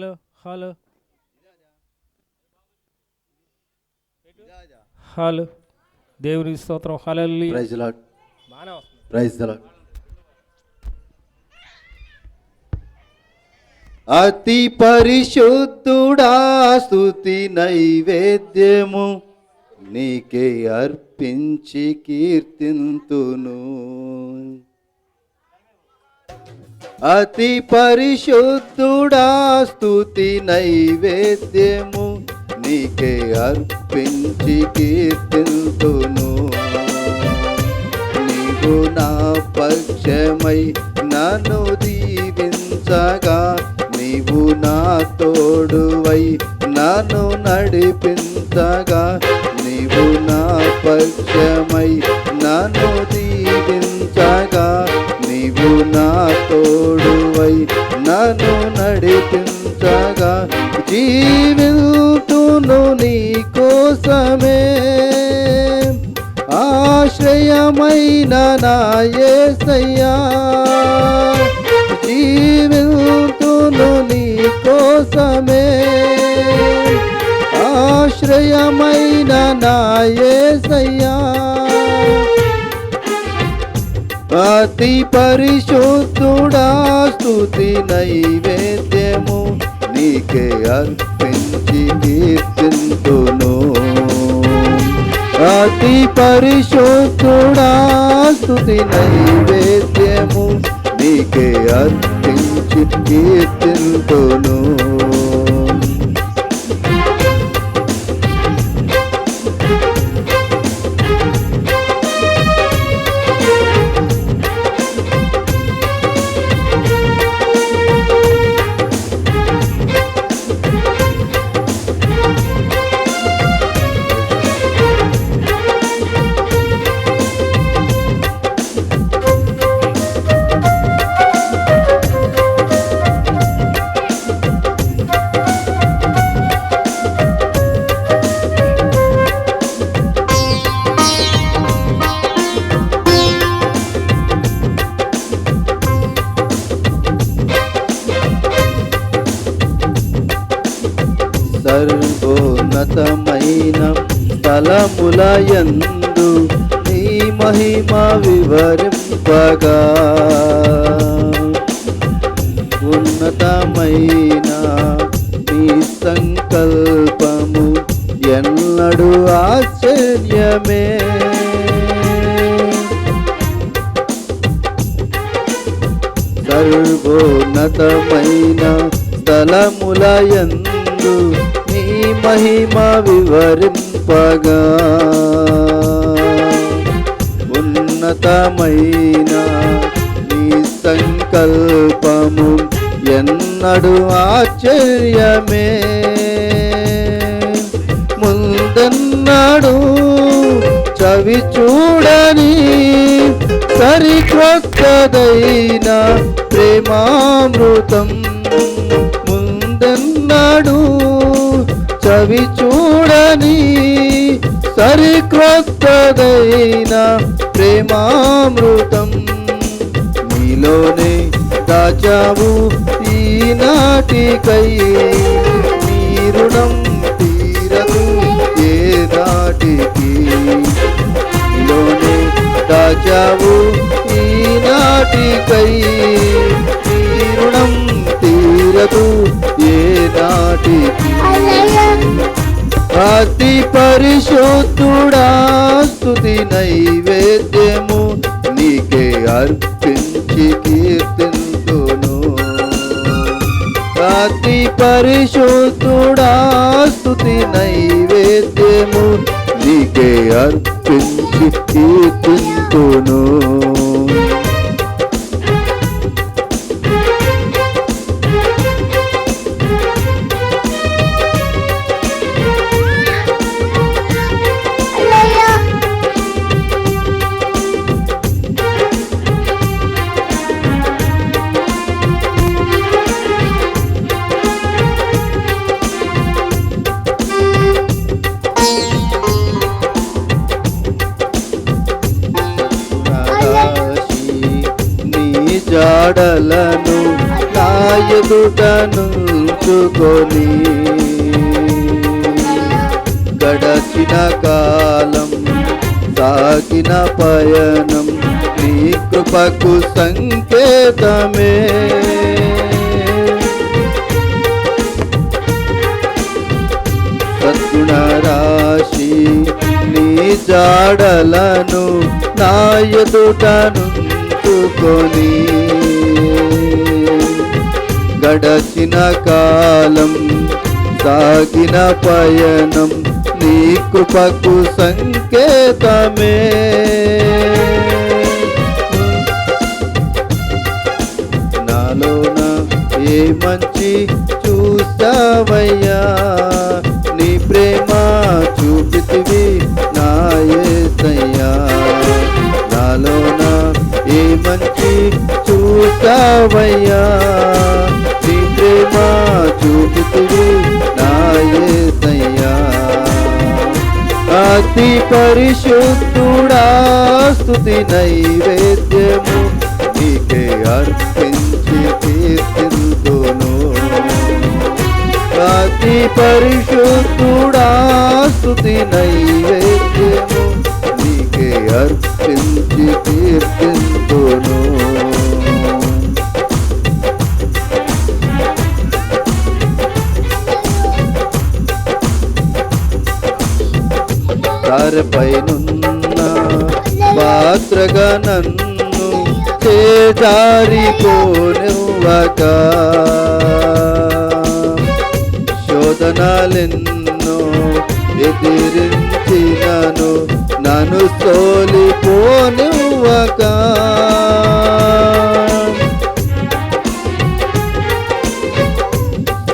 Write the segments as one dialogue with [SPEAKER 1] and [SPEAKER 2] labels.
[SPEAKER 1] Hello hello hello దేవుని స్తోత్రం. Hallelujah.
[SPEAKER 2] Praise lord.
[SPEAKER 1] బానే వస్తుంది.
[SPEAKER 2] Praise the lord. అతి పరిశుద్ధుడా స్తుతి నైవేద్యము నీకే అర్పించి కీర్తింతును. అతి పరిశుద్ధుడా స్తుతి నైవేద్యము నీకే అర్పించి కీర్తింతును. నీవు నా పక్షమై నన్ను దీవించగా, నీవు నా తోడువై నన్ను నడిపించగా, నీవు నా పక్షమై నన్ను దీవించగా, నీవు నా తోడువై నన్ను నడిపించగా, జీవితును నీ కోసమే ఆశ్రయమైన నా యేసయ్యా. జీవితును నీ కోసమే ఆశ్రయమైన నా యేసయ్యా. అతి పరిశుద్ధుడా స్తుతి నైవేద్యము నీకే అర్పించి కీర్తింతును. అతి పరిశుద్ధుడా స్తుతి నైవేద్యము నీకే అర్పించి కీర్తింతును. సర్వోన్నతమైన స్థలములయందు నీ మహిమ వివరింపగా, ఉన్నతమైన నీ సంకల్పము ఎన్నడూ ఆశ్చర్యమే. సర్వోన్నతమైన స్థలములయందు నీ మహిమ వివరింపగా, ఉన్నతమైన నీ సంకల్పము ఎన్నడూ ఆశ్చర్యమే. ముందన్నాడు చవి చూడని సరికొత్తదైన ప్రేమామృతం, ముందన్నాడు చవి చూడని సరికొత్తదైన ప్రేమామృతం, నీలోనే దాచావు ఈనాటికై, నీ రుణం తీరదు ఏ నాటికి. నీలోనే దాచావు ఈనాటికై, నీ రుణం తీరదు ఏ నాటికి. అతి పరిశుద్ధుడా స్తుతి నైవేద్యము నీకే అర్పించి కీర్తింతును. అతి పరిశుద్ధుడా స్తుతి నైవేద్యము నీకే అర్పించి కీర్తింతును. జాడలను నా ఎదుట మార్చుకొని గడచిన కాలం సాగిన పయనం నీ కృపకు సంకేతమే. సద్గుణ రాశి నీ జాడలను నా ఎదుట నుంచుకొని గడచిన కాలం సాగిన పయనం నీ కృపకు సంకేతమే. నాలోన ఏ మంచి చూసావయ్యా, నీ ప్రేమ చూపితివి నా యేసయ్యా. నాలోన ఏ మంచి చూసావయ్యా, నీ ప్రేమ చూపితివి నా యేసయ్యా. అతి పరిశుద్ధుడా స్తుతి నైవేద్యము నీకే అర్పించి కీర్తింతును. అతి పరిశుద్ధుడా స్తుతి నైవేద్యము నీకే అర్పించి కీర్తింతును. తారపైనున్న పాత్రగా నన్ను చేజారిపోనివ్వక, శోధనలెన్నో ఎదిరించినను నన్ను సోలిపోనివ్వక.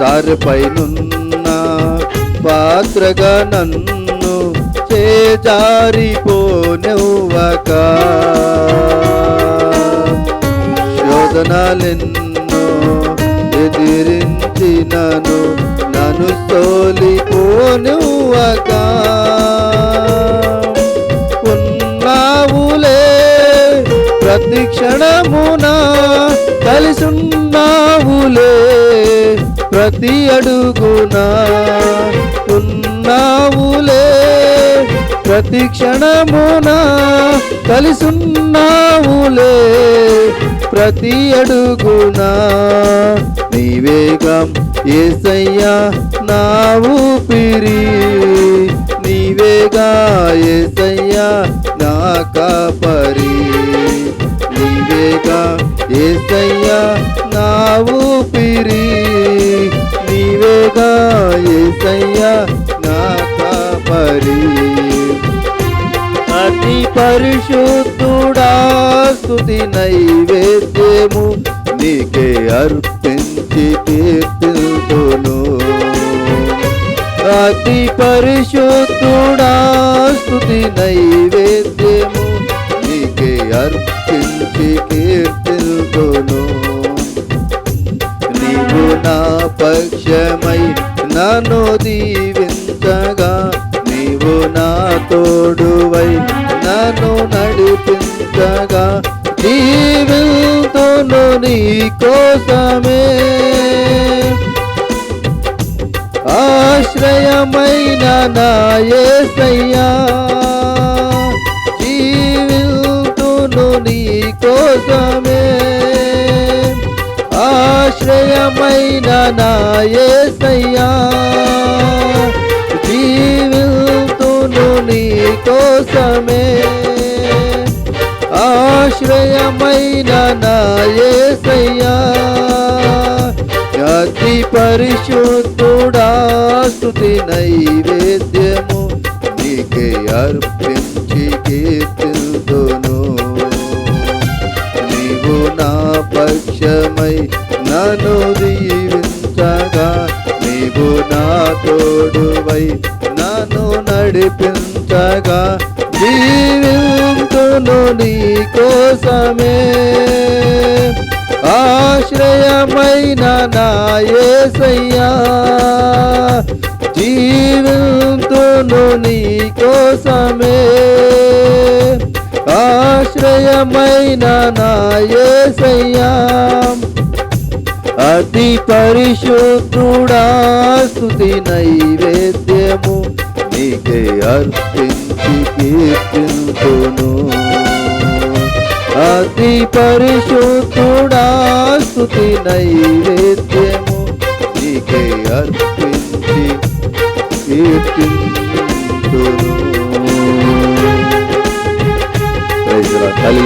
[SPEAKER 2] తారపైనున్న పాత్రగా నన్ను చేజారిపోనివ్వక, శోధనలెన్నో ఎదిరించినను నన్ను సోలిపోనివ్వక. ఉన్నావులే ప్రతి క్షణమున కలిసున్నావులే ప్రతి అడుగున. ఉన్నావులే ప్రతి క్షణమున కలిసున్నావులే ప్రతి అడుగున. నీవేగా యేసయ్యా నా ఊపిరి, నీవేగా యేసయ్యా నా కాపరి. నీవేగా యేసయ్యా నా ఊపిరి, నీవేగా యేసయ్యా నా కాపరి. అతి పరిశుద్ధుడా స్తుతి నైవేద్యము నీకే అర్పించి కీర్తింతును. అతి పరిశుద్ధుడా స్తుతి నైవేద్యము నీకే అర్పించి కీర్తింతును. నీవు నా పక్షమై నన్ను దీవించగా, నీవు నా తోడువై నన్ను నడిపించగా, జీవితును నీ కోసమే. ఆశ్రయమైన నా యేసయ్యా, జీవితును నీ కోసమే. ఆశ్రయమైన నా యేసయ్యా, జీవితును నీ కోసమే. ఆశ్రయమైన నా యేసయ్యా. అతి పరిశుద్ధుడా స్తుతి నైవేద్యము నీకే అర్పించి కీర్తింతును. నీవు నా పక్షమై నన్ను దీవించగా, నీవు నా తోడువై నన్ను నడిపించగా, జీవితును నీ కోసమే. ఆశ్రయమైన నా యేసయ్యా, జీవితును నీ కోసమే. ఆశ్రయమైన నా యేసయ్యా. అతి పరిశుద్ధుడా స్తుతి నైవేద్యము నీకే అర్పించి కీర్తింతును. అతి పరిశుద్ధుడా స్తుతి నైవేద్యము నీకే అర్పించి కీర్తింతును. Praise the lord. హల్లెలూయా.